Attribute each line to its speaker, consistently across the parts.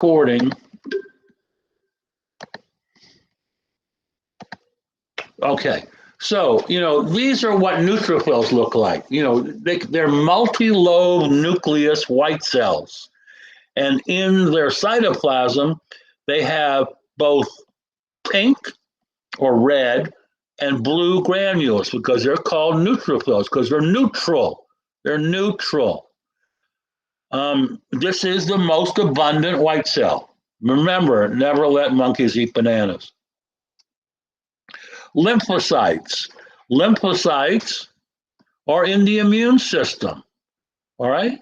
Speaker 1: recording. Okay, so, these are what neutrophils look like. They're multi-lobe nucleus white cells. And in their cytoplasm, they have both pink or red and blue granules because they're called neutrophils because they're neutral. They're neutral. This is the most abundant white cell. Remember, never let monkeys eat bananas. Lymphocytes. Lymphocytes are in the immune system, all right?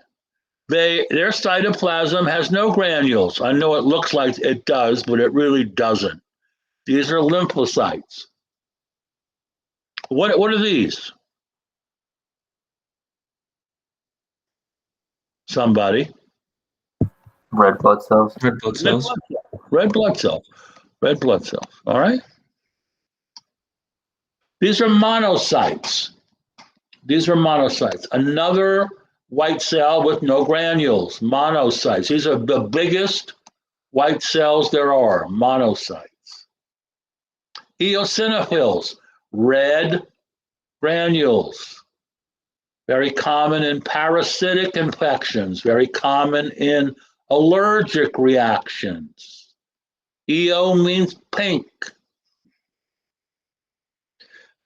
Speaker 1: Their cytoplasm has no granules. I know it looks like it does, but it really doesn't. These are lymphocytes. What are these? Somebody?
Speaker 2: Red blood cells.
Speaker 3: Red blood cells.
Speaker 1: Red blood cells. Red blood cells. All right. These are monocytes. These are monocytes. Another white cell with no granules. Monocytes. These are the biggest white cells there are. Monocytes. Eosinophils. Red granules. Very common in parasitic infections. Very common in allergic reactions. EO means pink.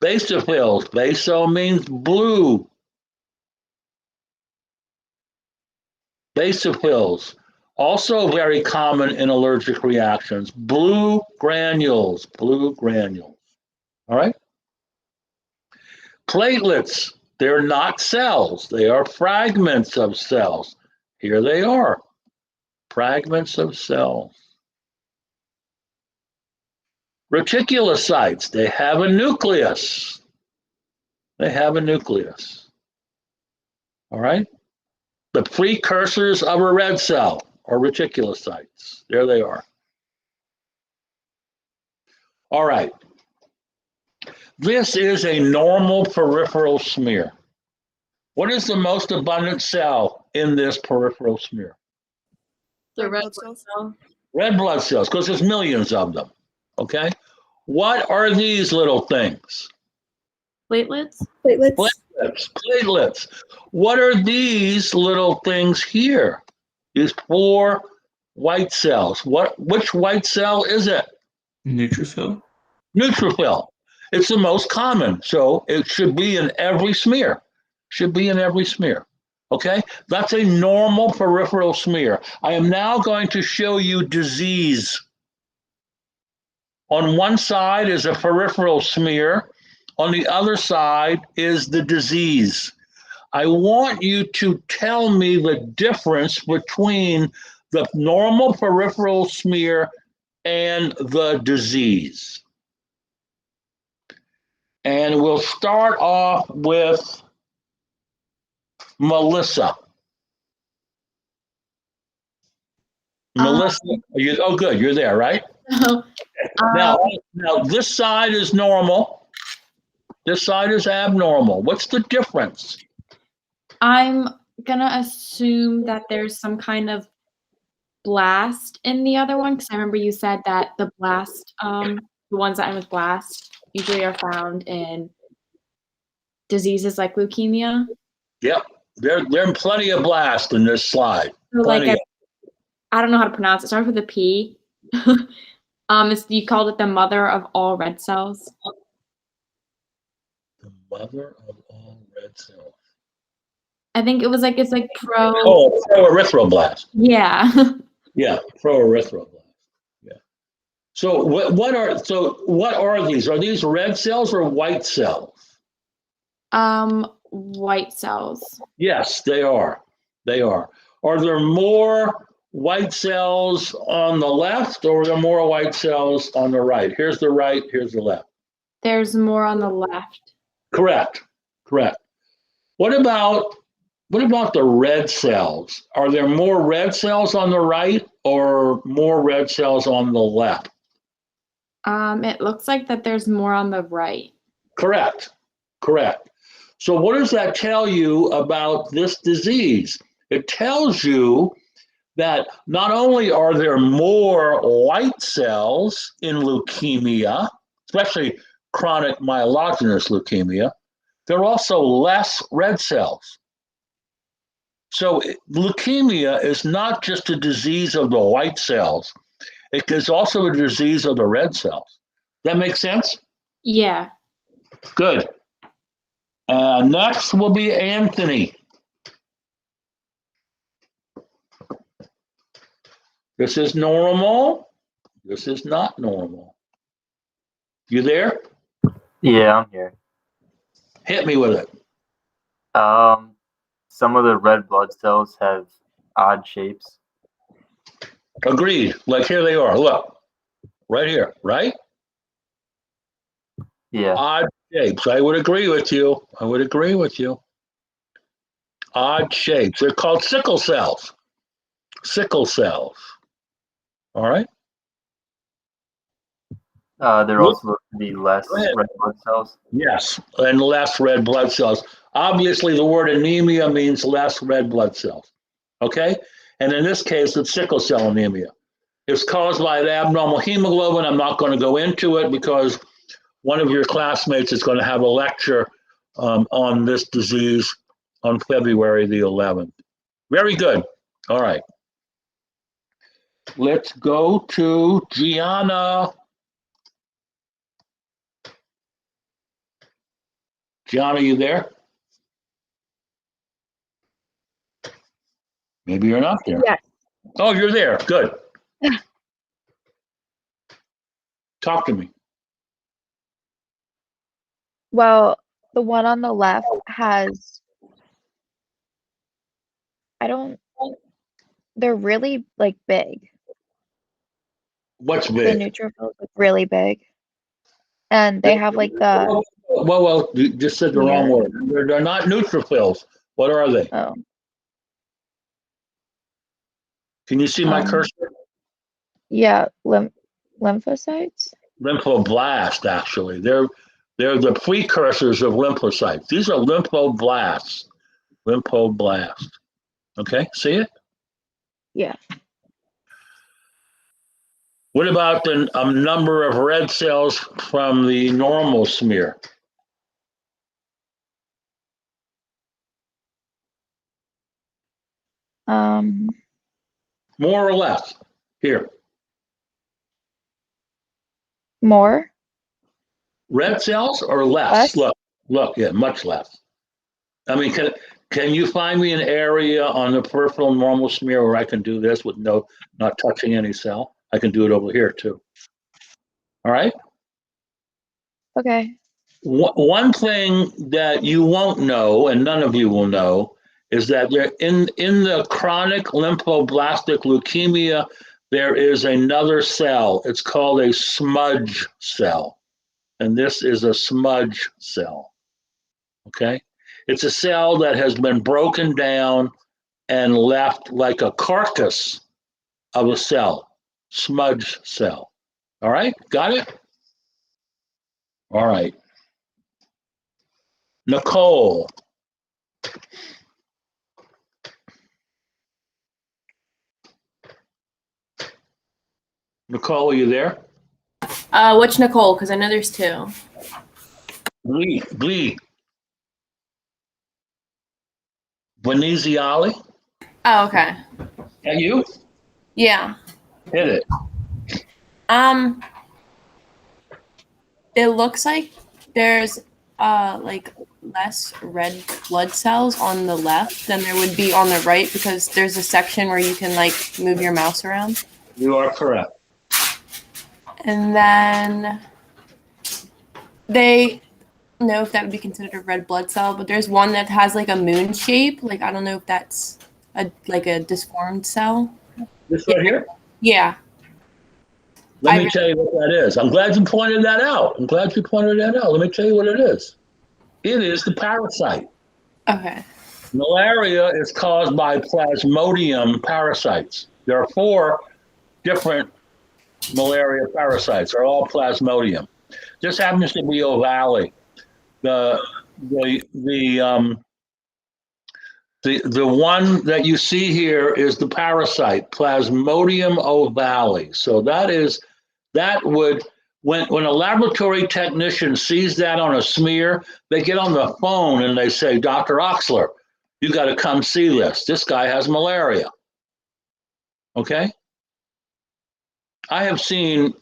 Speaker 1: Basophils. Baso means blue. Basophils. Also very common in allergic reactions. Blue granules. Blue granules. All right? Platelets. They're not cells. They are fragments of cells. Here they are. Fragments of cells. Reticulocytes, they have a nucleus. They have a nucleus. All right? The precursors of a red cell are reticulocytes. There they are. All right. This is a normal peripheral smear. What is the most abundant cell in this peripheral smear?
Speaker 4: The red blood cell.
Speaker 1: Red blood cells, because there's millions of them. Okay? What are these little things?
Speaker 4: Platelets.
Speaker 1: Platelets. What are these little things here? These 4 white cells. Which white cell is it?
Speaker 3: Neutrophil.
Speaker 1: Neutrophil. It's the most common, so it should be in every smear. Should be in every smear. Okay? That's a normal peripheral smear. I am now going to show you disease. On one side is a peripheral smear. On the other side is the disease. I want you to tell me the difference between the normal peripheral smear and the disease. And we'll start off with Melissa. Melissa, oh good, you're there, right? Now this side is normal. This side is abnormal. What's the difference?
Speaker 4: I'm gonna assume that there's some kind of blast in the other one because I remember you said that the blast, the ones that end with blast, usually are found in diseases like leukemia.
Speaker 1: Yep, there are plenty of blast in this slide.
Speaker 4: So like I don't know how to pronounce it. It starts with a P. You called it the mother of all red cells.
Speaker 1: The mother of all red cells.
Speaker 4: I think it's like pro.
Speaker 1: Oh, proerythroblast.
Speaker 4: Yeah.
Speaker 1: Yeah, proerythroblast. Yeah. So what are these? Are these red cells or white cells?
Speaker 4: White cells.
Speaker 1: Yes, they are. They are. Are there more white cells on the left or are there more white cells on the right? Here's the right, here's the left.
Speaker 4: There's more on the left.
Speaker 1: Correct. What about the red cells? Are there more red cells on the right or more red cells on the left?
Speaker 4: It looks like that there's more on the right.
Speaker 1: Correct. So what does that tell you about this disease? It tells you that not only are there more white cells in leukemia, especially chronic myelogenous leukemia, there are also less red cells. So leukemia is not just a disease of the white cells, it is also a disease of the red cells. That makes sense?
Speaker 4: Yeah.
Speaker 1: Good. Next will be Anthony. This is normal. This is not normal. You there?
Speaker 2: Yeah, I'm here.
Speaker 1: Hit me with it.
Speaker 2: Some of the red blood cells have odd shapes.
Speaker 1: Agreed. Like here they are. Look, right here, right?
Speaker 2: Yeah.
Speaker 1: Odd shapes. I would agree with you. I would agree with you. Odd shapes. They're called sickle cells. Sickle cells. All right.
Speaker 2: There also look to be less red blood cells.
Speaker 1: Yes, and less red blood cells. Obviously, the word anemia means less red blood cells. Okay? And in this case, it's sickle cell anemia. It's caused by an abnormal hemoglobin. I'm not going to go into it because one of your classmates is going to have a lecture on this disease on February the 11th. Very good. All right. Let's go to Gianna. Gianna, you there? Maybe you're not there.
Speaker 5: Yes.
Speaker 1: Oh, you're there. Good. Talk to me.
Speaker 5: Well, the one on the left has, they're really like big.
Speaker 1: What's
Speaker 5: The
Speaker 1: big?
Speaker 5: neutrophils look really big. And they have like the,
Speaker 1: Well, you just said the wrong
Speaker 5: Yeah.
Speaker 1: word. They're not neutrophils. What are they?
Speaker 5: oh,
Speaker 1: Can you see my cursor?
Speaker 5: yeah, lymphocytes.
Speaker 1: Lymphoblast, actually. They're the precursors of lymphocytes. These are lymphoblasts. Lymphoblast. Okay, see it?
Speaker 5: Yeah.
Speaker 1: What about the number of red cells from the normal smear? More or less? Here.
Speaker 5: More.
Speaker 1: Red cells or less?
Speaker 5: Less?
Speaker 1: Look, yeah, much less. I mean, can you find me an area on the peripheral normal smear where I can do this with not touching any cell? I can do it over here too. All right.
Speaker 5: Okay.
Speaker 1: One thing that you won't know, and none of you will know, is that there in the chronic lymphoblastic leukemia, there is another cell. It's called a smudge cell, and this is a smudge cell. Okay, it's a cell that has been broken down and left like a carcass of a cell, smudge cell. All right, got it? All right. Nicole. Nicole, are you there?
Speaker 6: Which Nicole? Because I know there's two.
Speaker 1: Glee. Veneziali?
Speaker 6: Oh, okay.
Speaker 1: Are you?
Speaker 6: Yeah.
Speaker 1: Hit it.
Speaker 6: It looks like there's like less red blood cells on the left than there would be on the right because there's a section where you can like move your mouse around.
Speaker 1: You are correct.
Speaker 6: And then they know if that would be considered a red blood cell, but there's one that has like a moon shape. Like I don't know if that's a disformed cell.
Speaker 1: This right here?
Speaker 6: Yeah.
Speaker 1: Let me tell you what that is. I'm glad you pointed that out. Let me tell you what it is. It is the parasite.
Speaker 6: Okay.
Speaker 1: Malaria is caused by Plasmodium parasites. There are 4 different malaria parasites. They're all Plasmodium. This happens to be ovale. The The one that you see here is the parasite, Plasmodium ovale. So that would, when a laboratory technician sees that on a smear, they get on the phone and they say, Dr. Oxler, you got to come see this. This guy has malaria. Okay? I have seen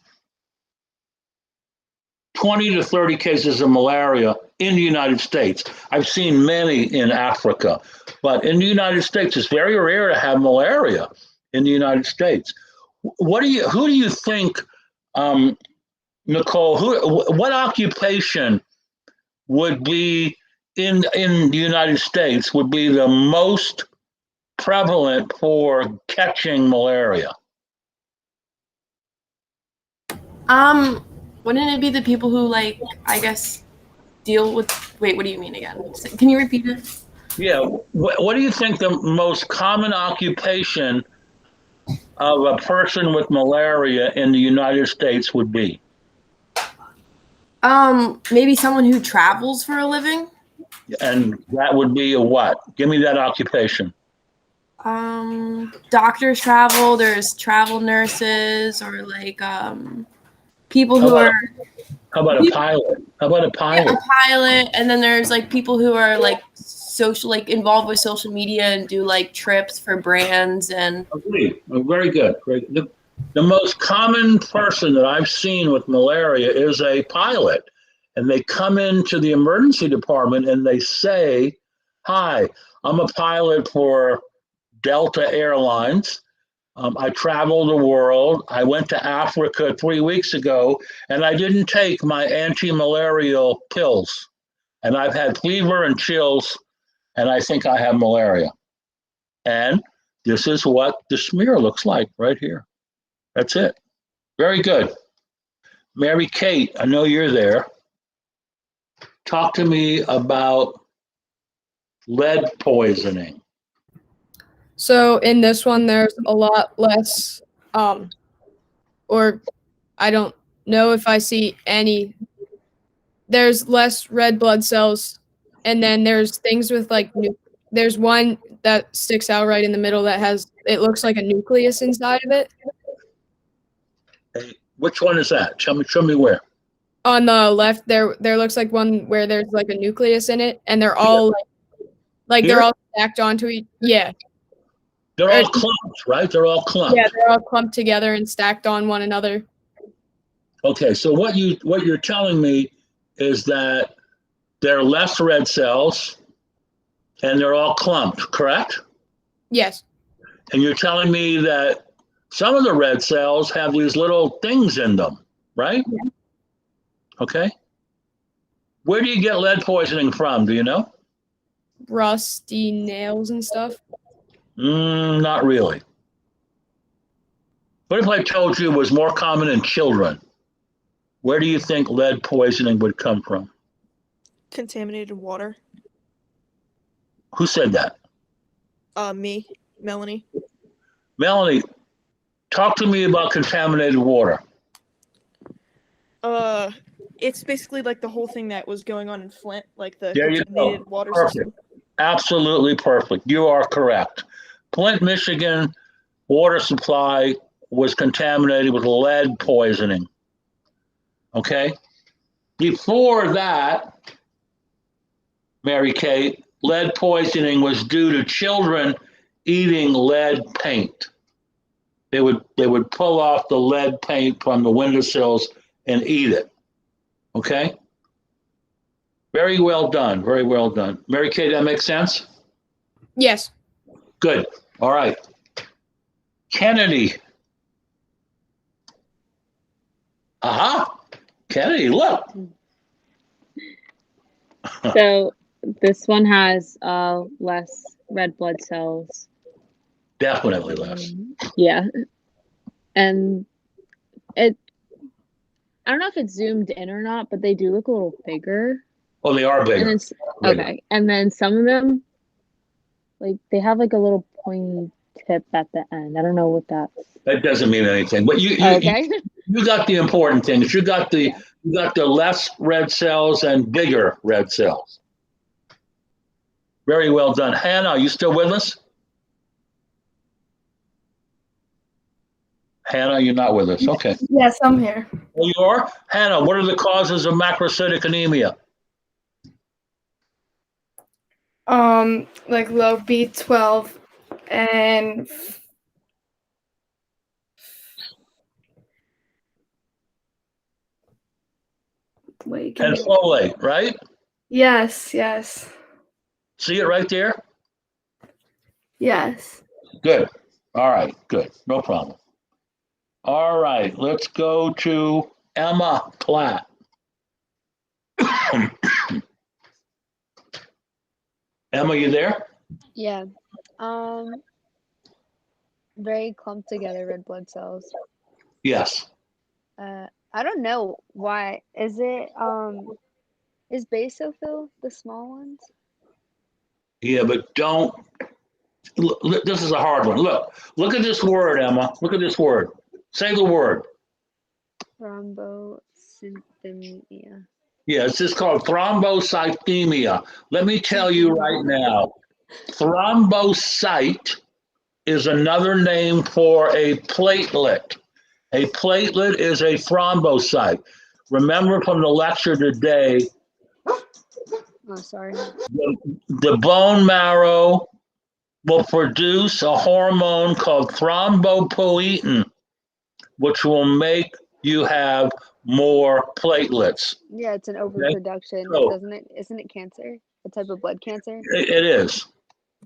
Speaker 1: 20 to 30 cases of malaria in the United States. I've seen many in Africa, but in the United States, it's very rare to have malaria in the United States. Who do you think, Nicole, what occupation would be in the United States would be the most prevalent for catching malaria?
Speaker 6: Wouldn't it be the people who I guess deal with? Wait, what do you mean again? Can you repeat it?
Speaker 1: Yeah. What do you think the most common occupation of a person with malaria in the United States would be?
Speaker 6: Maybe someone who travels for a living.
Speaker 1: And that would be a what? Give me that occupation.
Speaker 6: Doctors travel. There's travel nurses or people who are.
Speaker 1: How about a pilot? How about a pilot?
Speaker 6: Yeah, a pilot, and then there's people who are social, involved with social media and do trips for brands and.
Speaker 1: Agreed. Very good. Great. The most common person that I've seen with malaria is a pilot, and they come into the emergency department and they say, "Hi, I'm a pilot for Delta Airlines. I travel the world. I went to Africa 3 weeks ago, and I didn't take my anti-malarial pills. And I've had fever and chills, and I think I have malaria." And this is what the smear looks like right here. That's it. Very good. Mary Kate, I know you're there. Talk to me about lead poisoning.
Speaker 7: So in this one, there's a lot less, or I don't know if I see any. There's less red blood cells, and then there's things with there's one that sticks out right in the middle that it looks like a nucleus inside of it.
Speaker 1: Hey, which one is that? Show me where.
Speaker 7: On the left, there looks like one where there's a nucleus in it, and they're all they're all stacked onto each. Yeah.
Speaker 1: They're all clumped, right? They're all clumped.
Speaker 7: Yeah, they're all clumped together and stacked on one another.
Speaker 1: Okay, so what you're telling me is that there are less red cells, and they're all clumped, correct?
Speaker 7: Yes.
Speaker 1: And you're telling me that some of the red cells have these little things in them, right?
Speaker 7: Yeah.
Speaker 1: Okay. Where do you get lead poisoning from? Do you know?
Speaker 7: Rusty nails and stuff.
Speaker 1: Not really. What if I told you it was more common in children? Where do you think lead poisoning would come from?
Speaker 8: Contaminated water.
Speaker 1: Who said that?
Speaker 8: Me, Melanie.
Speaker 1: Melanie, talk to me about contaminated water.
Speaker 8: It's basically the whole thing that was going on in Flint, the
Speaker 1: There you
Speaker 8: contaminated
Speaker 1: go.
Speaker 8: water
Speaker 1: Perfect.
Speaker 8: system.
Speaker 1: Absolutely perfect. You are correct. Flint, Michigan water supply was contaminated with lead poisoning. Okay? Before that, Mary Kate, lead poisoning was due to children eating lead paint. They would pull off the lead paint from the windowsills and eat it. Okay? Very well done. Very well done. Mary Kate, that makes sense?
Speaker 7: Yes.
Speaker 1: Good. All right. Kennedy. Aha. Kennedy, look.
Speaker 9: So this one has less red blood cells.
Speaker 1: Definitely less.
Speaker 9: Yeah. And I don't know if it's zoomed in or not, but they do look a little bigger.
Speaker 1: Oh, they are bigger.
Speaker 9: And okay. And then some of them, they have a little pointy tip at the end. I don't know what that's.
Speaker 1: That doesn't mean anything. But you got the important things. You got the less red cells and bigger red cells. Very well done. Hannah, are you still with us? Hannah, you're not with us. Okay.
Speaker 10: Yes, I'm here.
Speaker 1: Oh, you are? Hannah, what are the causes of macrocytic anemia?
Speaker 10: Like low B12 and wait,
Speaker 1: And folate, right?
Speaker 10: yes, yes,
Speaker 1: See it right there?
Speaker 10: yes.
Speaker 1: Good. All right, good. No problem. All right, let's go to Emma Platt. Emma, you there?
Speaker 11: Yeah. Very clumped together red blood cells.
Speaker 1: Yes.
Speaker 11: I don't know why. Is basophil the small ones?
Speaker 1: Yeah, but don't. This is a hard one. Look at this word, Emma. Look at this word. Say the word.
Speaker 11: Thrombocythemia.
Speaker 1: Yeah, it's just called thrombocythemia. Let me tell you right now, thrombocyte is another name for a platelet. A platelet is a thrombocyte. Remember from the lecture today,
Speaker 11: Oh, sorry.
Speaker 1: the bone marrow will produce a hormone called thrombopoietin, which will make you have more platelets.
Speaker 11: Yeah, it's an
Speaker 1: Okay?
Speaker 11: overproduction,
Speaker 1: So
Speaker 11: doesn't it? Isn't it cancer? A type of blood cancer?
Speaker 1: it is.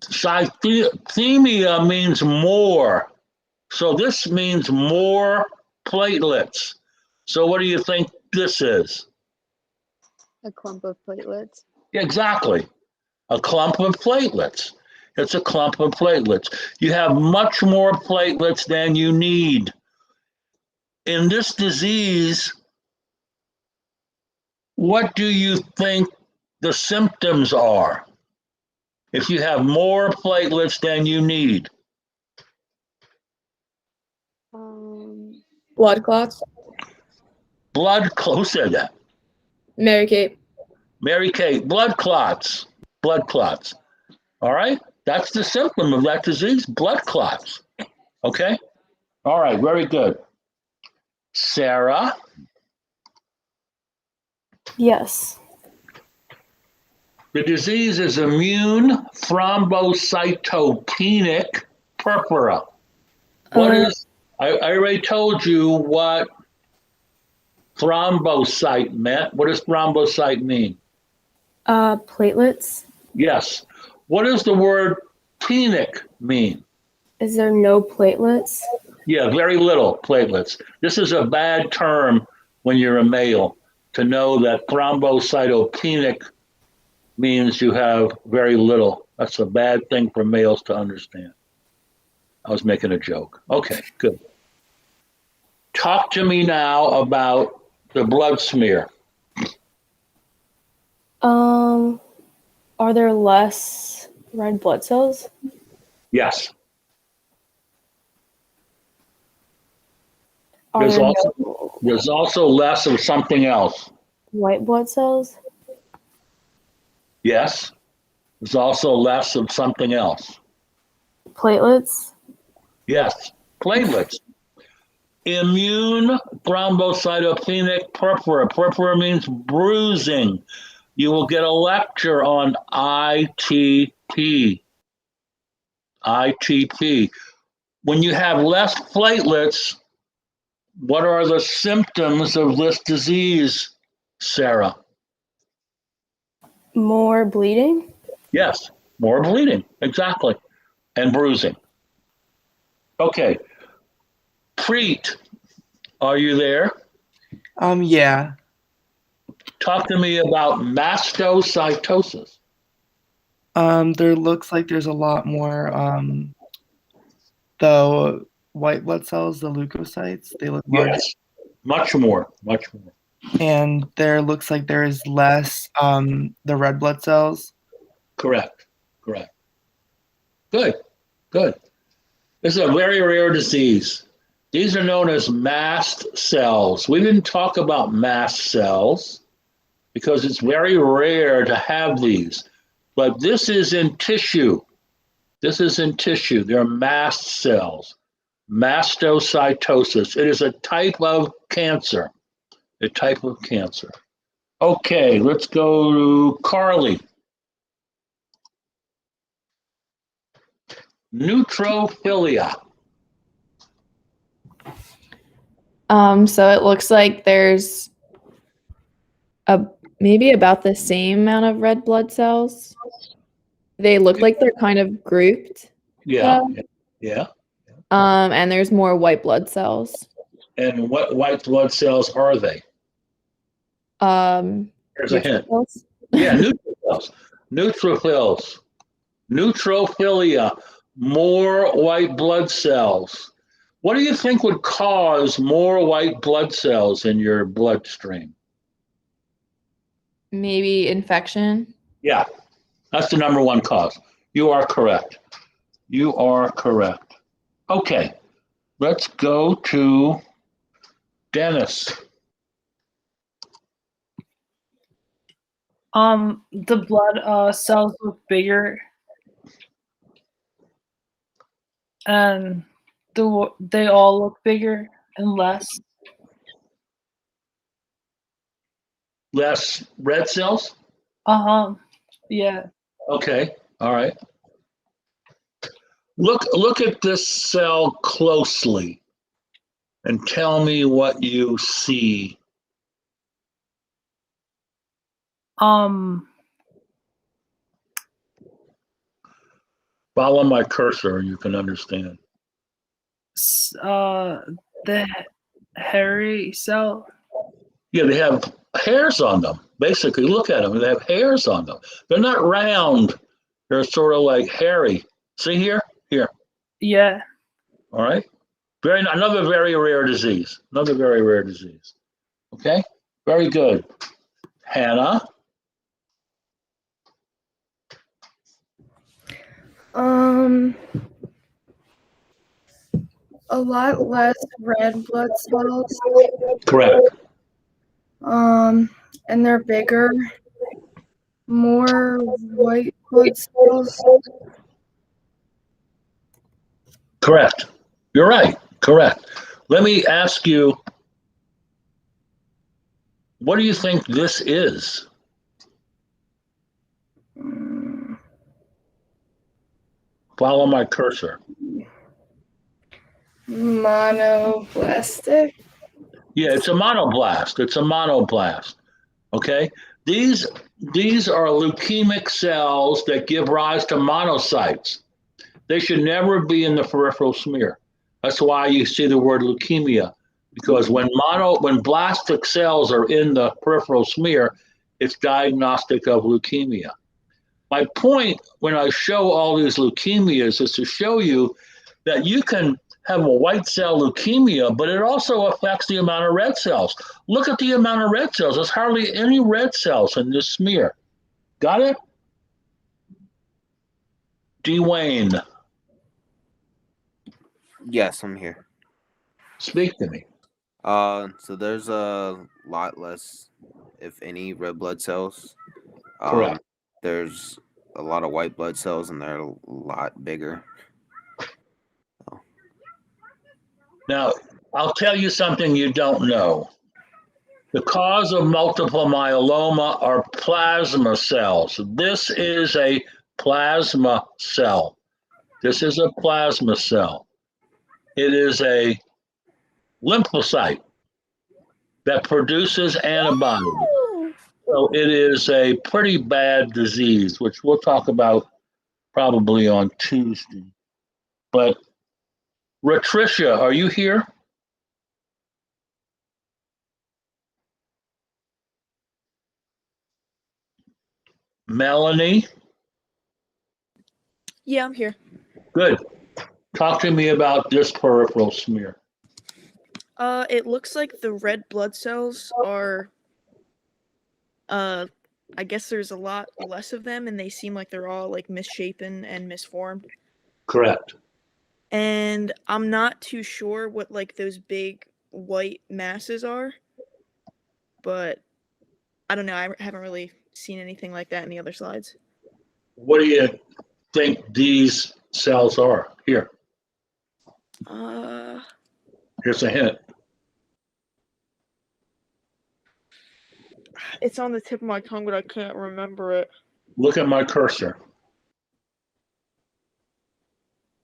Speaker 1: Cythemia means more. So this means more platelets. So what do you think this is?
Speaker 11: A clump of platelets.
Speaker 1: Exactly. A clump of platelets. It's a clump of platelets. You have much more platelets than you need. In this disease, what do you think the symptoms are if you have more platelets than you need?
Speaker 7: Blood clots.
Speaker 1: Who said that?
Speaker 7: Mary Kate.
Speaker 1: Mary Kate, blood clots. Blood clots. All right? That's the symptom of that disease, blood clots. Okay? All right, very good. Sarah?
Speaker 6: Yes.
Speaker 1: The disease is immune thrombocytopenic purpura. What is, I already told you what thrombocyte meant. What does thrombocyte mean?
Speaker 6: Platelets.
Speaker 1: Yes. What does the word penic mean?
Speaker 6: Is there no platelets?
Speaker 1: Yeah, very little platelets. This is a bad term when you're a male to know that thrombocytopenic means you have very little. That's a bad thing for males to understand. I was making a joke. Okay, good. Talk to me now about the blood smear.
Speaker 6: Are there less red blood cells?
Speaker 1: Yes.
Speaker 6: Are
Speaker 1: There's
Speaker 6: there
Speaker 1: also,
Speaker 6: no
Speaker 1: there's also less of something else.
Speaker 6: white blood cells?
Speaker 1: Yes. There's also less of something else.
Speaker 6: Platelets?
Speaker 1: Yes. Platelets. Immune thrombocytopenic purpura. Purpura means bruising. You will get a lecture on ITP. ITP. When you have less platelets, what are the symptoms of this disease, Sarah?
Speaker 6: More bleeding?
Speaker 1: Yes, more bleeding, exactly, and bruising. Okay, Preet, are you there?
Speaker 3: Yeah.
Speaker 1: Talk to me about mastocytosis.
Speaker 3: There looks like there's a lot more the white blood cells, the leukocytes, they look larger.
Speaker 1: Yes, much more, much more.
Speaker 3: And there looks like there is less the red blood cells.
Speaker 1: Correct, correct. Good, good. This is a very rare disease. These are known as mast cells. We didn't talk about mast cells because it's very rare to have these. but this is in tissue. This is in tissue. They're mast cells, mastocytosis. It is a type of cancer, a type of cancer. Okay, let's go to Carly. Neutrophilia.
Speaker 12: So it looks like there's maybe about the same amount of red blood cells. They look like they're kind of grouped.
Speaker 1: Yeah,
Speaker 12: though.
Speaker 1: yeah.
Speaker 12: And there's more white blood cells.
Speaker 1: And what white blood cells are they? Here's a hint.
Speaker 12: Neutrophils?
Speaker 1: Yeah, neutrophils. Neutrophils. Neutrophilia. More white blood cells. What do you think would cause more white blood cells in your bloodstream?
Speaker 12: Maybe infection.
Speaker 1: Yeah, that's the number one cause. You are correct. You are correct. Okay, let's go to Dennis.
Speaker 13: The blood cells look bigger, and they all look bigger and less.
Speaker 1: Less red cells?
Speaker 13: Yeah.
Speaker 1: Okay, all right. Look at this cell closely and tell me what you see. Follow my cursor and you can understand.
Speaker 13: The hairy cell.
Speaker 1: Yeah, they have hairs on them. Basically, look at them. They have hairs on them. They're not round. They're sort of like hairy. See here? Here.
Speaker 13: Yeah.
Speaker 1: All right. Another very rare disease. Another very rare disease. Okay. Very good. Hannah.
Speaker 10: A lot less red blood cells.
Speaker 1: Correct.
Speaker 10: And they're bigger. More white blood cells.
Speaker 1: Correct. You're right. Correct. Let me ask you, what do you think this is? Follow my cursor.
Speaker 10: Monoblastic.
Speaker 1: Yeah, it's a monoblast. It's a monoblast. Okay. These are leukemic cells that give rise to monocytes. They should never be in the peripheral smear. That's why you see the word leukemia, because when blastic cells are in the peripheral smear, it's diagnostic of leukemia. My point when I show all these leukemias is to show you that you can have a white cell leukemia, but it also affects the amount of red cells. Look at the amount of red cells. There's hardly any red cells in this smear. Got it? Dwayne.
Speaker 14: Yes, I'm here.
Speaker 1: Speak to me.
Speaker 14: So there's a lot less, if any, red blood cells.
Speaker 1: Correct.
Speaker 14: There's a lot of white blood cells, and they're a lot bigger.
Speaker 1: Now, I'll tell you something you don't know. The cause of multiple myeloma are plasma cells. This is a plasma cell. This is a plasma cell. It is a lymphocyte that produces antibodies. So it is a pretty bad disease, which we'll talk about probably on Tuesday. But Latricia, are you here? Melanie?
Speaker 8: Yeah, I'm here.
Speaker 1: Good. Talk to me about this peripheral smear.
Speaker 8: It looks like the red blood cells are, I guess there's a lot less of them, and they seem like they're all like misshapen and misformed.
Speaker 1: Correct.
Speaker 8: And I'm not too sure what like those big white masses are, but I don't know. I haven't really seen anything like that in the other slides.
Speaker 1: What do you think these cells are? Here, here's a hint.
Speaker 8: It's on the tip of my tongue, but I can't remember it.
Speaker 1: Look at my cursor.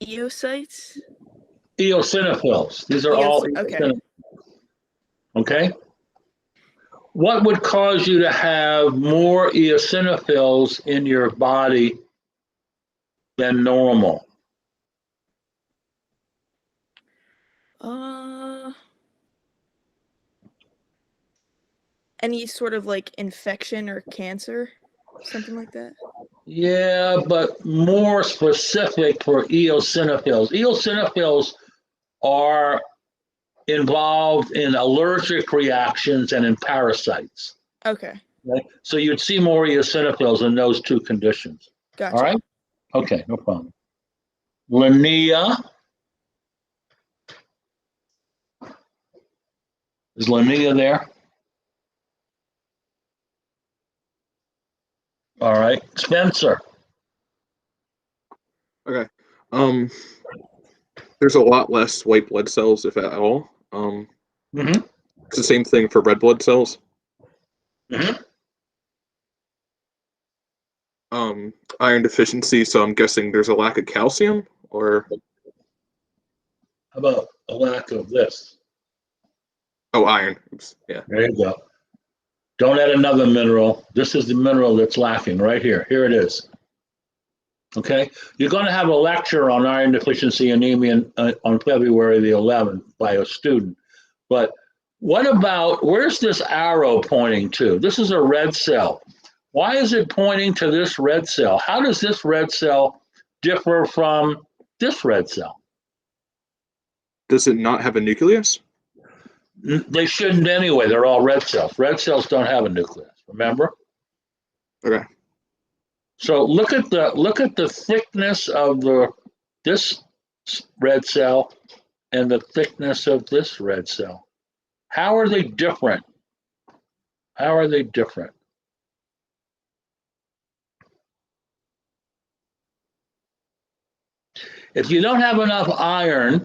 Speaker 8: Eocytes?
Speaker 1: Eosinophils. These are all
Speaker 8: Okay.
Speaker 1: eosinophils. Okay? What would cause you to have more eosinophils in your body than normal?
Speaker 8: Any sort of like infection or cancer, something like that.
Speaker 1: Yeah, but more specific for eosinophils. Eosinophils are involved in allergic reactions and in parasites.
Speaker 8: Okay.
Speaker 1: Right? So you'd see more eosinophils in those two conditions.
Speaker 8: Gotcha.
Speaker 1: All right? Okay, no problem. Linnea. Is Linnea there? All right. Spencer.
Speaker 15: Okay. There's a lot less white blood cells, if at all. It's the same thing for red blood cells. Iron deficiency, so I'm guessing there's a lack of calcium, or
Speaker 1: How about a lack of this?
Speaker 15: oh, iron. Oops. Yeah.
Speaker 1: There you go. Don't add another mineral. This is the mineral that's lacking right here. Here it is. Okay, you're going to have a lecture on iron deficiency anemia on February the 11th by a student. But what about, where's this arrow pointing to? This is a red cell. Why is it pointing to this red cell? How does this red cell differ from this red cell?
Speaker 15: Does it not have a nucleus?
Speaker 1: They shouldn't anyway. They're all red cells. Red cells don't have a nucleus, remember?
Speaker 15: Okay.
Speaker 1: So look at the thickness of this red cell and the thickness of this red cell. How are they different? How are they different? If you don't have enough iron,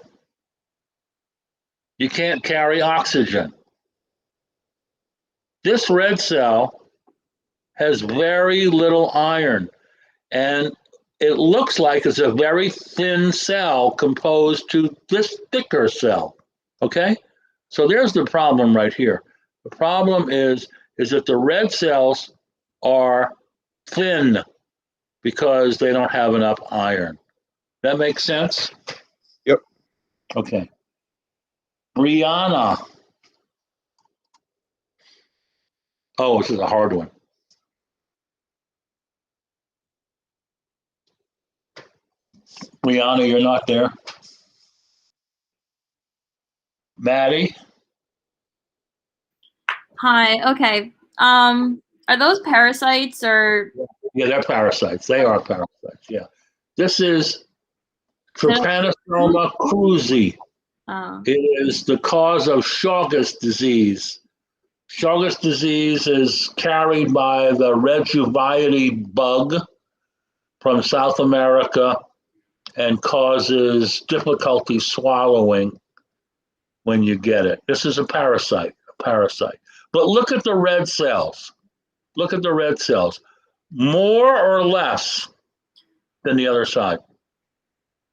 Speaker 1: you can't carry oxygen. This red cell has very little iron, and it looks like it's a very thin cell composed to this thicker cell. Okay, so there's the problem right here. The problem is that the red cells are thin because they don't have enough iron. That makes sense?
Speaker 15: Yep.
Speaker 1: Okay. Brianna. Oh, this is a hard one. Brianna, you're not there. Maddie?
Speaker 4: Hi. Okay. Are those parasites or?
Speaker 1: Yeah, they're parasites. They are parasites. Yeah. This is Trypanosoma cruzi. It is the cause of Chagas disease. Chagas disease is carried by the red uveitis bug from South America and causes difficulty swallowing when you get it. This is a parasite. But look at the red cells. Look at the red cells. More or less than the other side?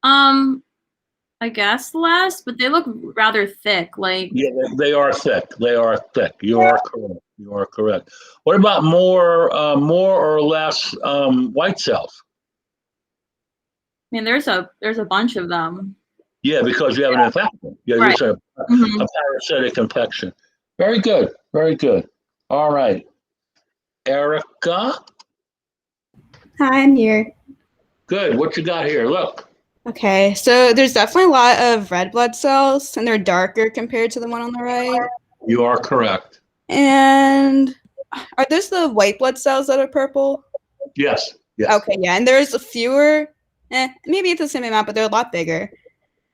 Speaker 4: I guess less, but they look rather thick. Like
Speaker 1: Yeah, they are thick. They are thick. You are correct. You are correct. What about more or less white cells?
Speaker 4: I mean, there's a bunch of them.
Speaker 1: Yeah, because you have an infection. Yeah,
Speaker 4: Right.
Speaker 1: It's a parasitic infection. Very good. Very good. All right. Erica.
Speaker 16: Hi, I'm here.
Speaker 1: Good. What you got here? Look.
Speaker 16: Okay, so there's definitely a lot of red blood cells, and they're darker compared to the one on the right.
Speaker 1: You are correct.
Speaker 16: And are those the white blood cells that are purple?
Speaker 1: Yes. Yes.
Speaker 16: Okay, yeah, and there's fewer. Maybe it's the same amount, but they're a lot bigger.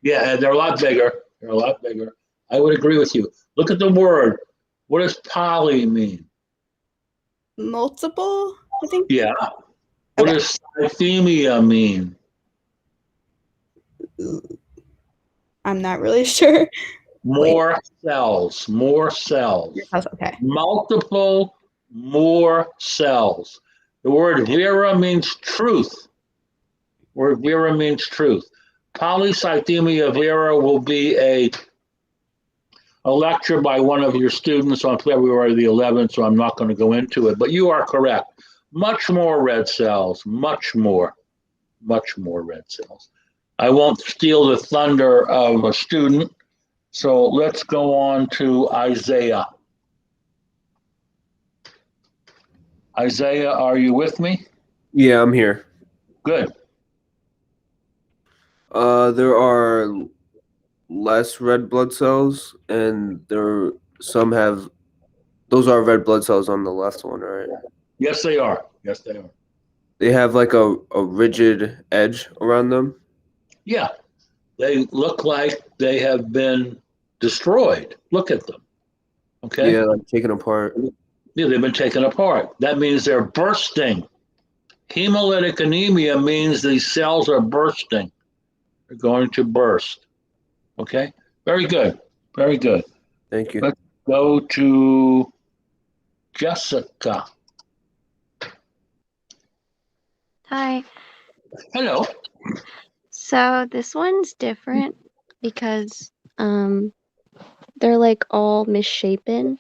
Speaker 1: Yeah, and they're a lot bigger. They're a lot bigger. I would agree with you. Look at the word. What does poly mean?
Speaker 16: Multiple, I think.
Speaker 1: Yeah. What does cythemia mean?
Speaker 16: I'm not really sure.
Speaker 1: More cells, more cells.
Speaker 16: Okay.
Speaker 1: Multiple more cells. The word vera means truth. Word vera means truth. Polycythemia vera will be a lecture by one of your students on February the 11th, so I'm not going to go into it. But you are correct. Much more red cells, much more red cells. I won't steal the thunder of a student, so let's go on to Isaiah. Isaiah, are you with me?
Speaker 17: Yeah, I'm here.
Speaker 1: Good.
Speaker 17: There are less red blood cells, and some have. Those are red blood cells on the left one, right?
Speaker 1: Yes, they are. Yes, they are.
Speaker 17: They have like a rigid edge around them.
Speaker 1: Yeah, they look like they have been destroyed. Look at them. Okay.
Speaker 17: Yeah, like taken apart.
Speaker 1: Yeah, they've been taken apart. That means they're bursting. Hemolytic anemia means these cells are bursting. They're going to burst. Okay. Very good. Very good.
Speaker 17: Thank you.
Speaker 1: Let's go to Jessica.
Speaker 18: Hi.
Speaker 1: Hello.
Speaker 18: So this one's different because they're like all misshapen.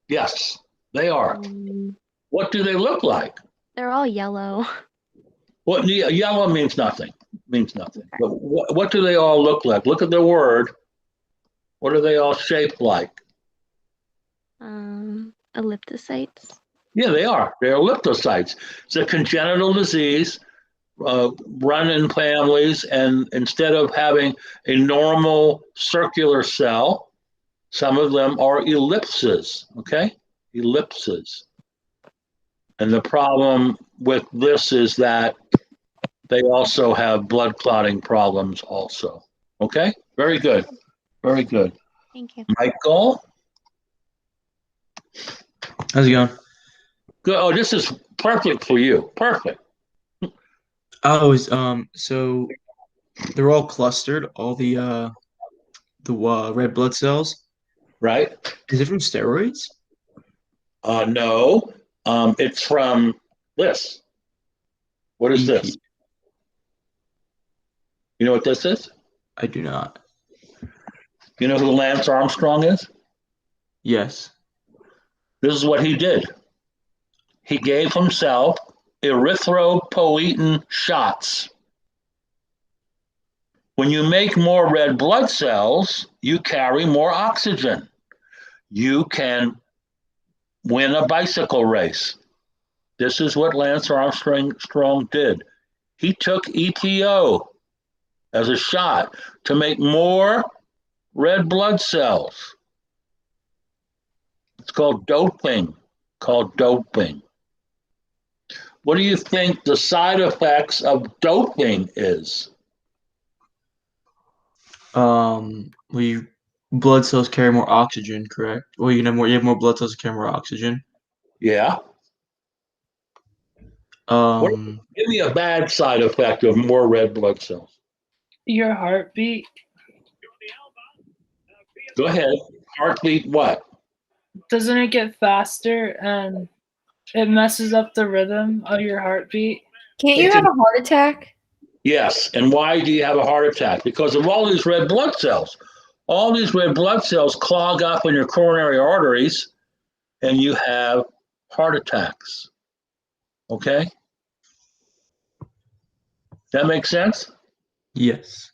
Speaker 1: Yes, they are. What do they look like?
Speaker 18: They're all yellow.
Speaker 1: What yellow means nothing. Means nothing. But what do they all look like? Look at the word. What are they all shaped like?
Speaker 18: Elliptocytes.
Speaker 1: Yeah, they are. They're elliptocytes. It's a congenital disease, run in families, and instead of having a normal circular cell, some of them are ellipses. Okay, ellipses. And the problem with this is that they also have blood clotting problems also. Okay? Very good. Very good.
Speaker 18: Thank you.
Speaker 1: Michael?
Speaker 19: How's it going?
Speaker 1: Good. Oh, this is perfect for you. Perfect.
Speaker 19: So they're all clustered, all the red blood cells.
Speaker 1: Right.
Speaker 19: Is it from steroids?
Speaker 1: No. It's from this. What is this? You know what this is?
Speaker 19: I do not.
Speaker 1: You know who Lance Armstrong is?
Speaker 19: Yes.
Speaker 1: This is what he did. He gave himself erythropoietin shots. When you make more red blood cells, you carry more oxygen. You can win a bicycle race. This is what Lance Armstrong did. He took EPO as a shot to make more red blood cells. It's called doping. What do you think the side effects of doping is?
Speaker 19: Your blood cells carry more oxygen, correct? Well, you have more blood cells that carry more oxygen.
Speaker 1: Yeah. Give me a bad side effect of more red blood cells.
Speaker 13: Your heartbeat.
Speaker 1: Go ahead. Heartbeat what?
Speaker 13: Doesn't it get faster and it messes up the rhythm of your heartbeat?
Speaker 7: Can't you have a heart attack?
Speaker 1: Yes. And why do you have a heart attack? Because of all these red blood cells. All these red blood cells clog up in your coronary arteries and you have heart attacks. Okay? That makes sense?
Speaker 19: Yes.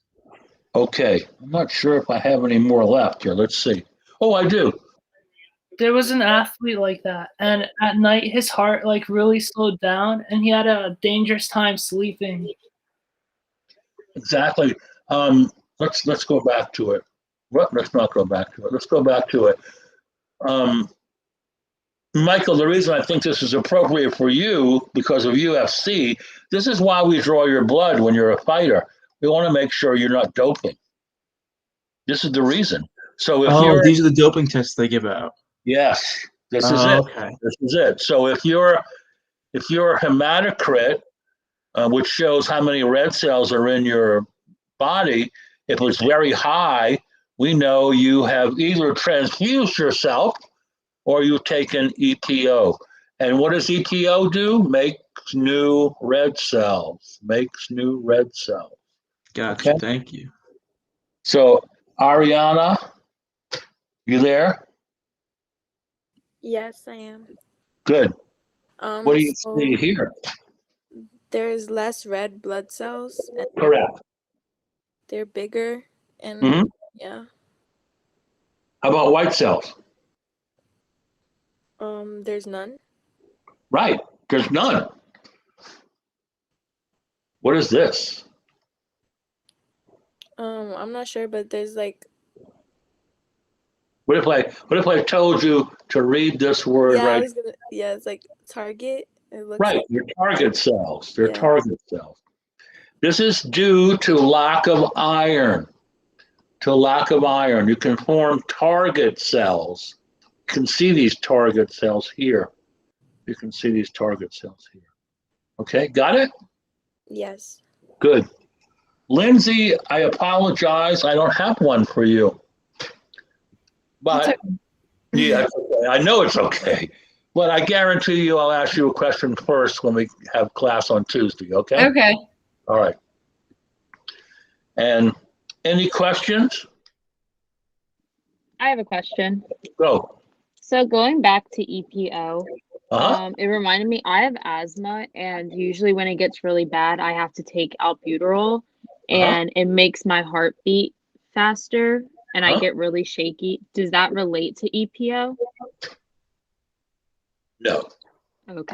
Speaker 1: Okay. I'm not sure if I have any more left here. Let's see. Oh, I do.
Speaker 13: There was an athlete like that, and at night his heart like really slowed down, and he had a dangerous time sleeping.
Speaker 1: Exactly. Let's go back to it. Well, let's not go back to it. Let's go back to it. Michael, the reason I think this is appropriate for you because of UFC, this is why we draw your blood when you're a fighter. We want to make sure you're not doping. This is the reason. So if
Speaker 19: these are the doping tests they give out.
Speaker 1: Yes, this is it.
Speaker 19: Okay.
Speaker 1: This is it. So if you're if your hematocrit, which shows how many red cells are in your body, if it's very high, we know you have either transfused yourself or you've taken EPO. And what does EPO do? Makes new red cells. Makes new red cells.
Speaker 19: Gotcha.
Speaker 1: Okay.
Speaker 19: Thank you.
Speaker 1: So, Ariana, you there?
Speaker 8: Yes, I am.
Speaker 1: Good. What do you
Speaker 8: So
Speaker 1: see here?
Speaker 8: there's less red blood cells, and
Speaker 1: Correct.
Speaker 8: they're bigger, and
Speaker 1: Mhm.
Speaker 8: yeah.
Speaker 1: How about white cells?
Speaker 8: There's none.
Speaker 1: Right. There's none. What is this?
Speaker 8: I'm not sure, but there's like
Speaker 1: What if I told you to read this word
Speaker 8: yeah, I
Speaker 1: right?
Speaker 8: was gonna it's like target. It looks
Speaker 1: Right.
Speaker 8: like
Speaker 1: Your target cells. They're
Speaker 8: yeah.
Speaker 1: target cells. This is due to lack of iron. To lack of iron. You can form target cells. You can see these target cells here. You can see these target cells here. Okay, got it?
Speaker 8: Yes.
Speaker 1: Good. Lindsay, I apologize. I don't have one for you. But yeah, it's okay. I know it's okay. But I guarantee you I'll ask you a question first when we have class on Tuesday, okay?
Speaker 7: Okay.
Speaker 1: All right. And any questions?
Speaker 9: I have a question.
Speaker 1: Go.
Speaker 9: So going back to EPO,
Speaker 1: Uh-huh.
Speaker 9: it reminded me I have asthma, and usually when it gets really bad, I have to take albuterol, and it makes my heart beat faster, and I
Speaker 1: Uh-huh.
Speaker 9: get really shaky. Does that relate to EPO?
Speaker 1: No.
Speaker 9: Okay.